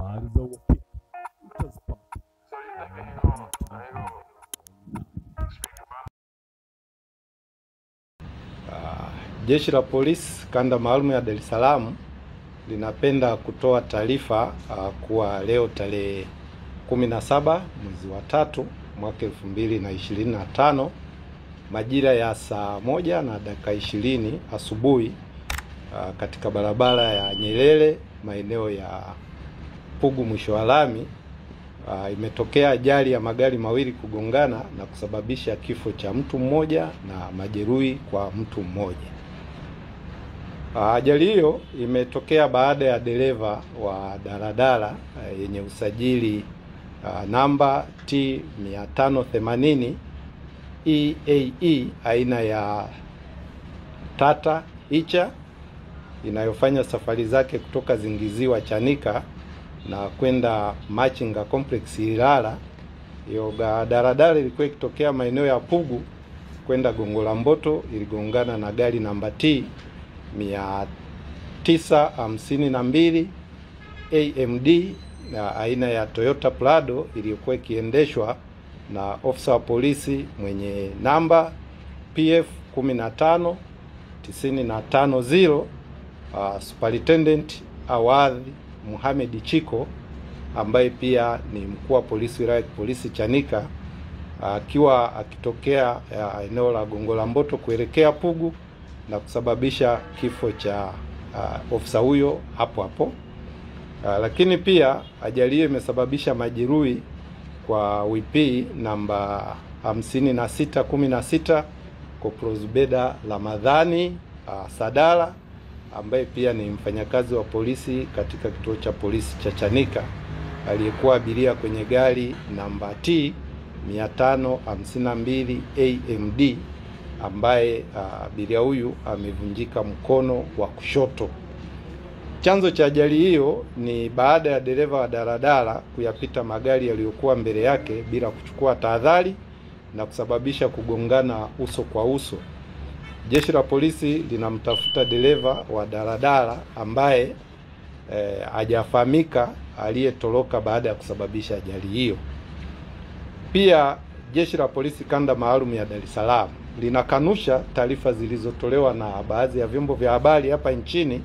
habari za uhakika utazipata. Jeshi la Polisi Kanda Maalum ya Dar es Salaam linapenda kutoa taarifa kuwa leo tarehe 17 mwezi wa 3 mwaka 2025 majira ya saa 1:20 asubuhi katika barabara ya Nyerere maeneo ya Pugu mwisho wa lami imetokea ajali ya magari mawili kugongana na kusababisha kifo cha mtu mmoja na majeruhi kwa mtu mmoja. Ajali hiyo imetokea baada ya dereva wa daladala yenye usajili namba T580 EAE aina ya Tata Icha inayofanya safari zake kutoka Zingiziwa Chanika na kwenda Machinga Complex Ilala. Hiyo daladala ilikuwa ikitokea maeneo ya Pugu kwenda Gongo la Mboto, iligongana na gari namba T 952 AMD na aina ya Toyota Prado iliyokuwa ikiendeshwa na ofisa wa polisi mwenye namba PF 15950 Superintendent Awadhi Mohamed Chiko ambaye pia ni mkuu wa polisi wilaya ya polisi Chanika, akiwa akitokea eneo la Gongo la Mboto kuelekea Pugu na kusababisha kifo cha ofisa huyo hapo hapo. Lakini pia ajali hiyo imesababisha majeruhi kwa WP namba 5616 Koprozbeda Ramadhani Sadala ambaye pia ni mfanyakazi wa polisi katika kituo cha polisi cha Chanika, aliyekuwa abiria kwenye gari namba T 552 AMD ambaye abiria huyu amevunjika mkono wa kushoto. Chanzo cha ajali hiyo ni baada ya dereva wa daladala kuyapita magari yaliyokuwa mbele yake bila kuchukua tahadhari na kusababisha kugongana uso kwa uso. Jeshi la polisi linamtafuta dereva wa daladala ambaye hajafahamika aliyetoroka baada ya kusababisha ajali hiyo. Pia Jeshi la Polisi Kanda Maalum ya Dar es Salaam linakanusha taarifa zilizotolewa na baadhi ya vyombo vya habari hapa nchini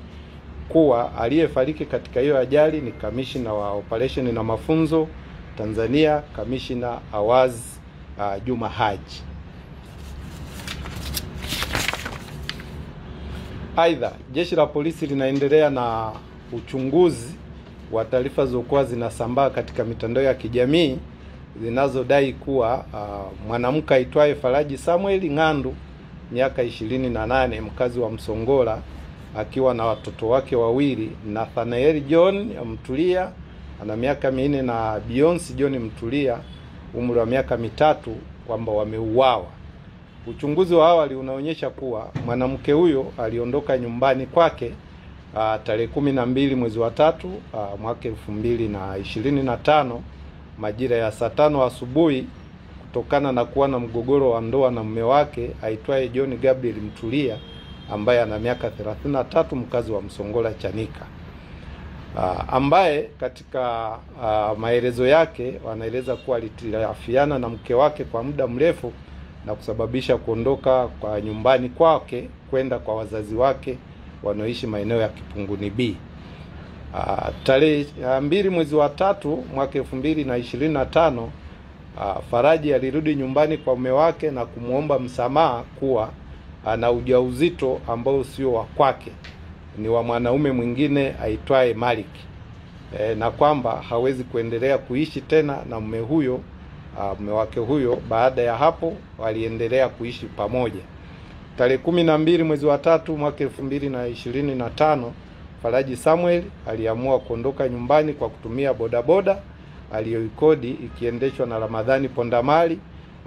kuwa aliyefariki katika hiyo ajali ni kamishina wa operation na mafunzo Tanzania, Kamishina Awaz Juma Haji. Aidha, Jeshi la Polisi linaendelea na uchunguzi wa taarifa zilizokuwa zinasambaa katika mitandao ya kijamii zinazodai kuwa mwanamke aitwaye Faraji Samuel Ng'andu miaka 28 mkazi wa Msongola akiwa na watoto wake wawili, Nathanael John Mtulia ana miaka 4 na Beyonce John Mtulia umri wa miaka 3 kwamba wameuawa. Uchunguzi wa awali unaonyesha kuwa mwanamke huyo aliondoka nyumbani kwake tarehe 12 mwezi wa 3 mwaka 2025 majira ya saa 5 asubuhi kutokana na kuwa na mgogoro wa ndoa na mume wake aitwaye John Gabriel Mtulia ambaye ana miaka 33 mkazi wa Msongola Chanika, ambaye katika maelezo yake wanaeleza kuwa alitilafiana na mke wake kwa muda mrefu na kusababisha kuondoka kwa nyumbani kwake kwenda kwa wazazi wake wanaoishi maeneo ya Kipunguni B. Tarehe 2 mwezi wa 3 mwaka 2025 Faraji alirudi nyumbani kwa mume wake na kumuomba msamaha kuwa ana ujauzito ambao sio wa kwake, ni wa mwanaume mwingine aitwaye Malik, na kwamba hawezi kuendelea kuishi tena na mume huyo, mume wake huyo. Baada ya hapo waliendelea kuishi pamoja. Tarehe 12 mwezi wa 3 mwaka 2025 Faraji Samuel aliamua kuondoka nyumbani kwa kutumia bodaboda aliyoikodi ikiendeshwa na Ramadhani Pondamali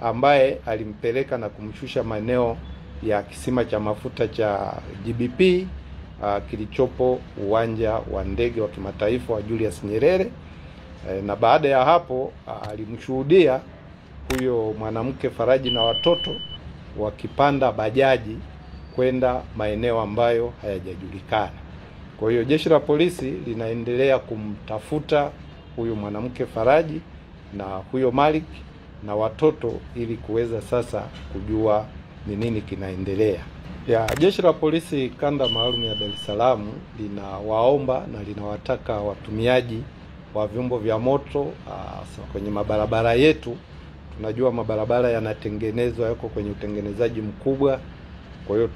ambaye alimpeleka na kumshusha maeneo ya kisima cha mafuta cha GBP kilichopo uwanja wa ndege wa kimataifa wa Julius Nyerere. Na baada ya hapo alimshuhudia huyo mwanamke Faraji na watoto wakipanda bajaji kwenda maeneo ambayo hayajajulikana. Kwa hiyo Jeshi la Polisi linaendelea kumtafuta huyu mwanamke Faraji na huyo Malik na watoto, ili kuweza sasa kujua ni nini kinaendelea. Jeshi la Polisi Kanda Maalum ya Dar es Salaam linawaomba na linawataka watumiaji wa vyombo vya moto kwenye mabarabara yetu. Tunajua mabarabara yanatengenezwa, yako kwenye utengenezaji mkubwa. Kwa hiyo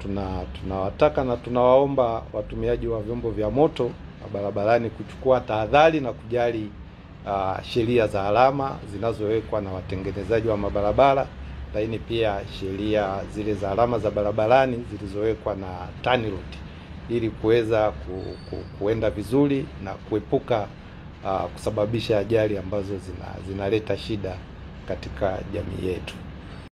tunawataka na tunawaomba watumiaji wa vyombo vya moto barabarani kuchukua tahadhari na kujali sheria za alama zinazowekwa na watengenezaji wa mabarabara, lakini pia sheria zile za alama za barabarani zilizowekwa na TANROADS, ili kuweza kuenda vizuri na kuepuka kusababisha ajali ambazo zinaleta shida katika jamii yetu.